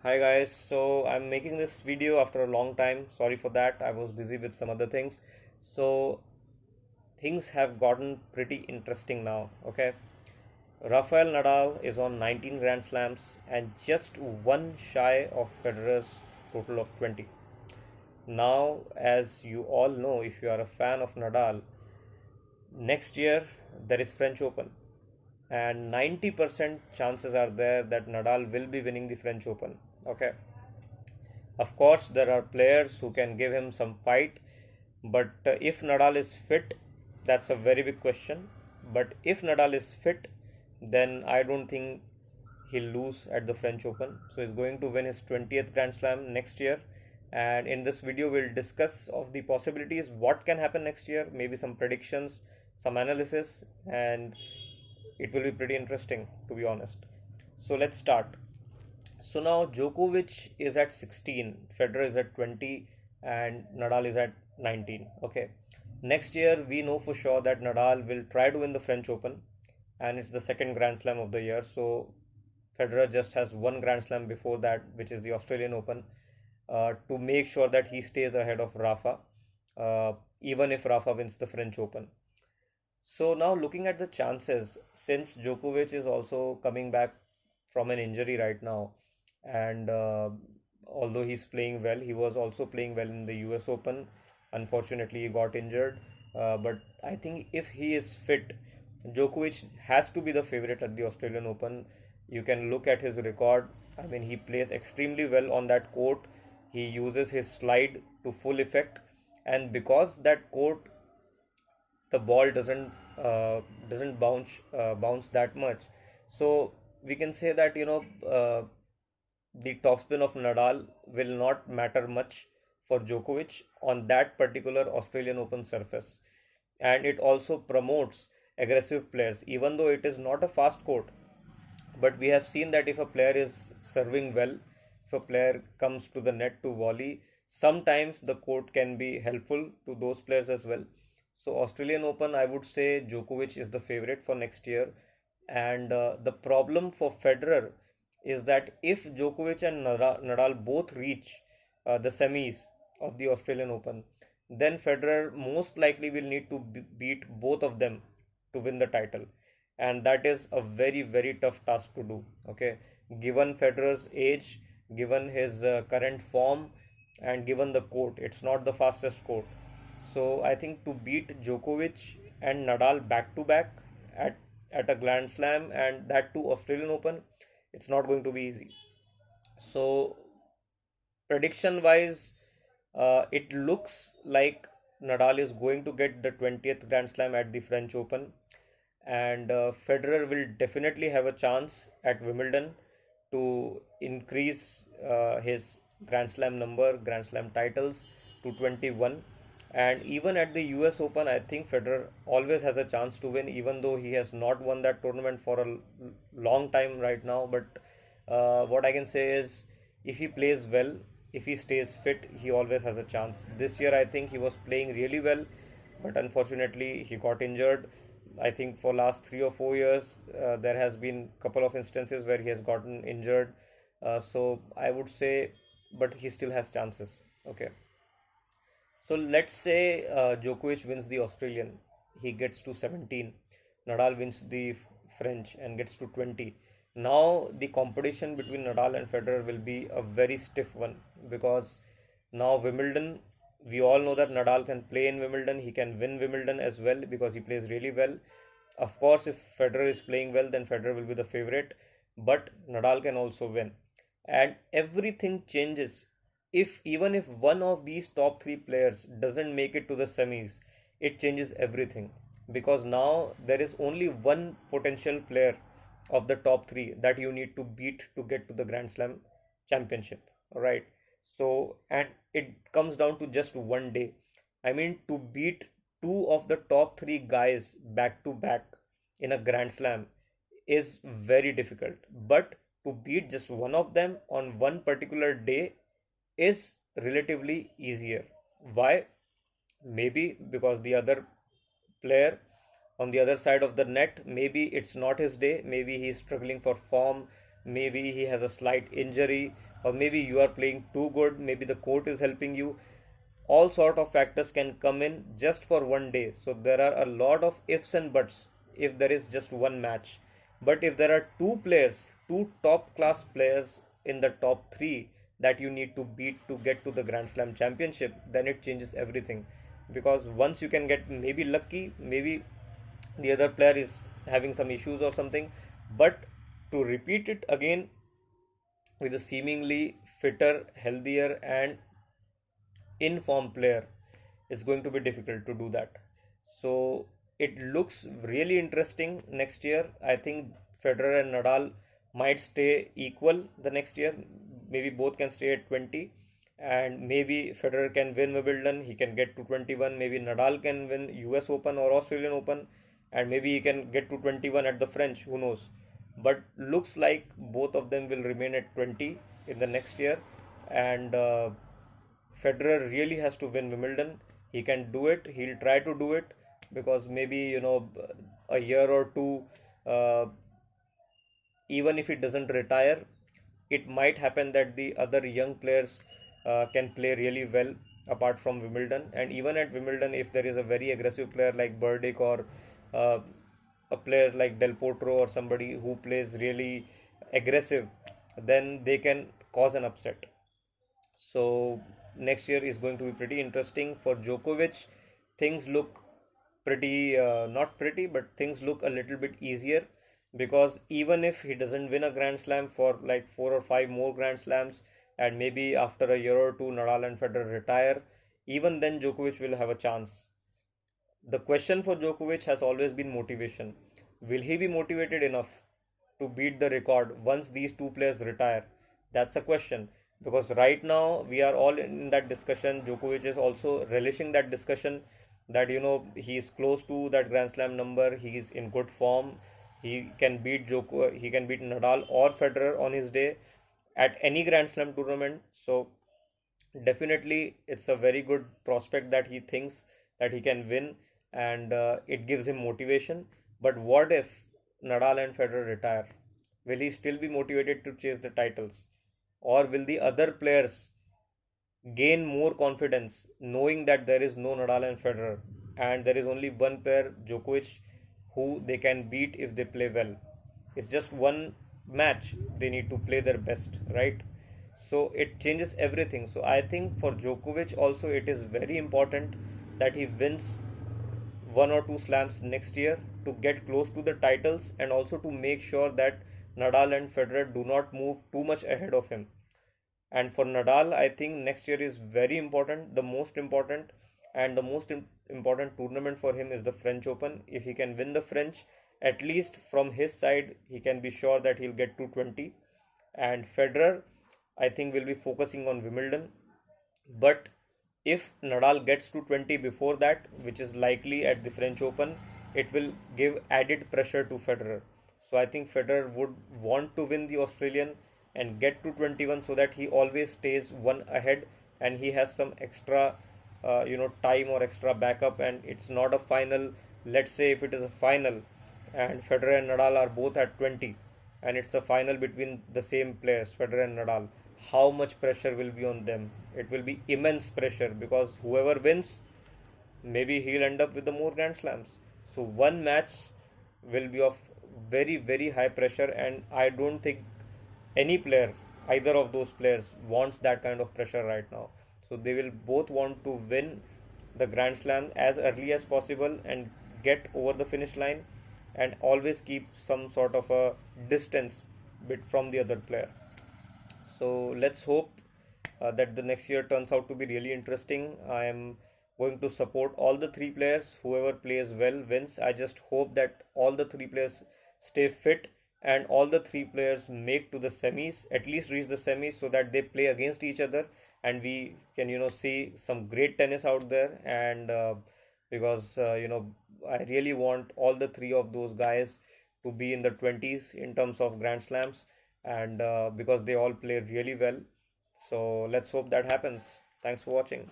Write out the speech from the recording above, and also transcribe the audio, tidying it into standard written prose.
Hi guys, so I'm making this video after a long time. Sorry for that, I was busy with some other things. So things have gotten pretty interesting now, okay? Rafael Nadal is on 19 Grand Slams and just one shy of Federer's total of 20. Now, as you all know, if you are a fan of Nadal, next year there is French Open and 90% chances are there that Nadal will be winning the French Open, okay? Of course, there are players who can give him some fight, but if Nadal is fit, that's a very big question. But if Nadal is fit, then I don't think he'll lose at the French Open. So he's going to win his 20th Grand Slam next year. And in this video, we'll discuss of the possibilities, what can happen next year, maybe some predictions, some analysis, and it will be pretty interesting to be honest. So let's start. So now Djokovic is at 16, Federer is at 20, and Nadal is at 19. Okay. Next year, we know for sure that Nadal will try to win the French Open, and it's the second Grand Slam of the year. So Federer just has one Grand Slam before that, which is the Australian Open, to make sure that he stays ahead of Rafa, even if Rafa wins the French Open. So now looking at the chances, since Djokovic is also coming back from an injury right now, and although he's playing well, he was also playing well in the US Open. Unfortunately, he got injured. But I think if he is fit, Djokovic has to be the favorite at the Australian Open. You can look at his record. I mean, he plays extremely well on that court. He uses his slide to full effect, and because that court the ball doesn't bounce that much. So we can say that the topspin of Nadal will not matter much for Djokovic on that particular Australian Open surface, and it also promotes aggressive players, even though it is not a fast court. But we have seen that if a player is serving well, if a player comes to the net to volley, sometimes the court can be helpful to those players as well. So Australian Open, I would say Djokovic is the favorite for next year. And the problem for Federer is that if Djokovic and Nadal both reach the semis of the Australian Open, then Federer most likely will need to beat both of them to win the title, and that is a very very tough task to do. Okay, given Federer's age, given his current form, and given the court, it's not the fastest court. So I think to beat Djokovic and Nadal back to back at a Grand Slam, and that too Australian Open, it's not going to be easy. So prediction wise, it looks like Nadal is going to get the 20th Grand Slam at the French Open, and Federer will definitely have a chance at Wimbledon to increase his Grand Slam number, Grand Slam titles to 21. And even at the US Open, I think Federer always has a chance to win, even though he has not won that tournament for a long time right now. But what I can say is, if he plays well, if he stays fit, he always has a chance. This year, I think he was playing really well, but unfortunately, he got injured. I think for last 3 or 4 years, there has been couple of instances where he has gotten injured. So I would say, but he still has chances. Okay. So let's say Djokovic wins the Australian, he gets to 17. Nadal wins the French and gets to 20. Now the competition between Nadal and Federer will be a very stiff one, because now Wimbledon, we all know that Nadal can play in Wimbledon, he can win Wimbledon as well because he plays really well. Of course, if Federer is playing well, then Federer will be the favorite, but Nadal can also win. And everything changes if even if one of these top three players doesn't make it to the semis. It changes everything, because now there is only one potential player of the top three that you need to beat to get to the Grand Slam championship. All right. So, and it comes down to just one day. I mean, to beat two of the top three guys back to back in a Grand Slam is very difficult. But to beat just one of them on one particular day is relatively easier. Why? Maybe because the other player on the other side of the net, maybe it's not his day, maybe he's struggling for form, maybe he has a slight injury, or maybe you are playing too good, maybe the court is helping you. All sort of factors can come in just for one day. So there are a lot of ifs and buts if there is just one match. But if there are two players, two top class players in the top three that you need to beat to get to the Grand Slam championship, then it changes everything. Because once you can get maybe lucky, maybe the other player is having some issues or something, but to repeat it again with a seemingly fitter, healthier, and in-form player, it's going to be difficult to do that. So it looks really interesting next year. I think Federer and Nadal might stay equal the next year. Maybe both can stay at 20, and maybe Federer can win Wimbledon. He can get to 21. Maybe Nadal can win US Open or Australian Open, and maybe he can get to 21 at the French. Who knows? But looks like both of them will remain at 20 in the next year, and Federer really has to win Wimbledon. He can do it. He'll try to do it because maybe a year or two, uh, even if he doesn't retire, it might happen that the other young players can play really well apart from Wimbledon. And even at Wimbledon, if there is a very aggressive player like Burdick or uh, a player like Del Potro or somebody who plays really aggressive, then they can cause an upset. So next year is going to be pretty interesting for Djokovic. Things look pretty, not pretty, but things look a little bit easier because even if he doesn't win a Grand Slam for like 4 or 5 more Grand Slams, and maybe after a year or two Nadal and Federer retire, even then Djokovic will have a chance. The question for Djokovic has always been motivation. Will he be motivated enough to beat the record once these two players retire? That's a question. Because right now we are all in that discussion. Djokovic is also relishing that discussion that he is close to that Grand Slam number. He is in good form. He can beat he can beat Nadal or Federer on his day at any Grand Slam tournament. So definitely it's a very good prospect that he thinks that he can win, and it gives him motivation. But what if Nadal and Federer retire? Will he still be motivated to chase the titles, or will the other players gain more confidence knowing that there is no Nadal and Federer and there is only one player, Djokovic, who they can beat if they play well? It's just one match, they need to play their best, right? So it changes everything. So I think for Djokovic also it is very important that he wins 1 or 2 slams next year to get close to the titles, and also to make sure that Nadal and Federer do not move too much ahead of him. And for Nadal, I think next year is very important, the most important, and the most important tournament for him is the French Open. If he can win the French, at least from his side, he can be sure that he'll get to 20. And Federer, I think, will be focusing on Wimbledon. But if Nadal gets to 20 before that, which is likely at the French Open, it will give added pressure to Federer. So I think Federer would want to win the Australian and get to 21 so that he always stays one ahead and he has some extra time or extra backup, and it's not a final. Let's say if it is a final and Federer and Nadal are both at 20 and it's a final between the same players, Federer and Nadal, how much pressure will be on them? It will be immense pressure, because whoever wins, maybe he'll end up with the more Grand Slams. So one match will be of very, very high pressure, and I don't think any player, either of those players, wants that kind of pressure right now. So they will both want to win the Grand Slam as early as possible and get over the finish line, and always keep some sort of a distance bit from the other player. So let's hope that the next year turns out to be really interesting. I am going to support all the three players. Whoever plays well wins. I just hope that all the three players stay fit and all the three players make to the semis, at least reach the semis, so that they play against each other and we can see some great tennis out there. And because I really want all the three of those guys to be in the 20s in terms of Grand Slams, and because they all play really well. So let's hope that happens. Thanks for watching.